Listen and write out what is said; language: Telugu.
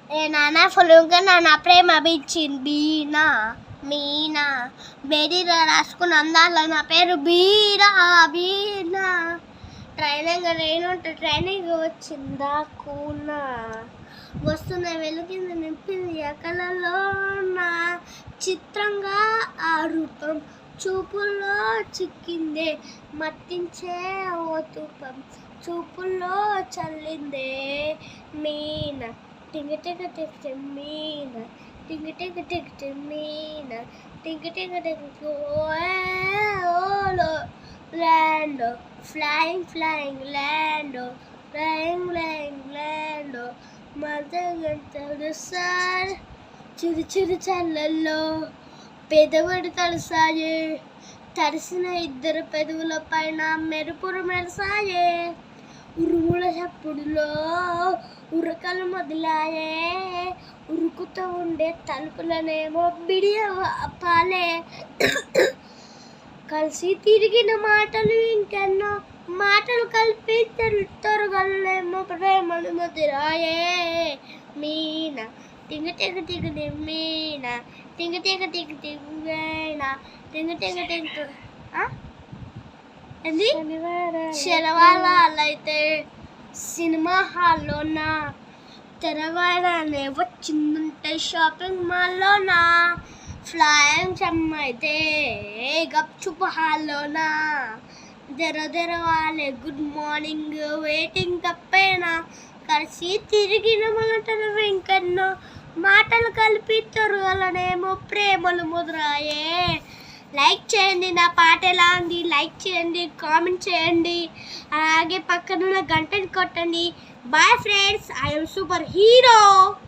ఏ నాన్న ఫుల్గా నాన్న ప్రేమ బిచ్చింది బీనా మీనా బేడీలో రాసుకున్నాం దాంట్లో నా పేరు బీనా బీనా ట్రైనింగ్ నేనుంటే ట్రైనింగ్ వచ్చిందా కూనా వస్తున్న వెలుగింది నింపింది ఎకలలోన చిత్రంగా ఆ రూపం చూపుల్లో చిక్కిందే మత్తించే ఓ తూపం చూపుల్లో చల్లిందే మీన టింగ టింగ టింగ మీన టింగ టింగ టింగ మీన టింగ టింగ టింగ ఓలో land flying flying land flying flying land మదగంటలు సార్ చిరు చిరు చల్లల్లో పెదవుడు తలసాయే తడిసిన ఇద్దరు పెదవుల పైన మెరుపులు మెరసాయే ఉరుముల చప్పుడులో ఉరకలు మొదలాయే ఉరుకుతూ ఉండే తలుపులనేమో బిడియపాలే కలిసి తిరిగిన మాటలు ఇంకెన్నో మాటలు కలిపి తొరగలేమో ప్రేమలు ముదిరాయే మీన టింగ టింగ టింగ మీన టింగ టింగ టింగ టింగ టింగ టింగ టింగ ఏంది శనివారాలైతే సినిమా హాల్లోన తెరవారానే వచ్చిందంటే షాపింగ్ మాల్లోన ఫ్లయింగ్ చమ్మ అయితే గప్చుప్ హాల్లోన తెరవాలే గుడ్ మార్నింగ్ వెయిటింగ్ తప్పేనా కలిసి తిరిగిన మాటలు వెంకన్నో మాటలు కలిపి తొరగలనేమో ప్రేమలు ముదురాయే లైక్ చేయండి నా పాట ఎలా ఉంది లైక్ చేయండి కామెంట్ చేయండి అలాగే పక్కనున్న గంటని కొట్టండి bye friends I am super hero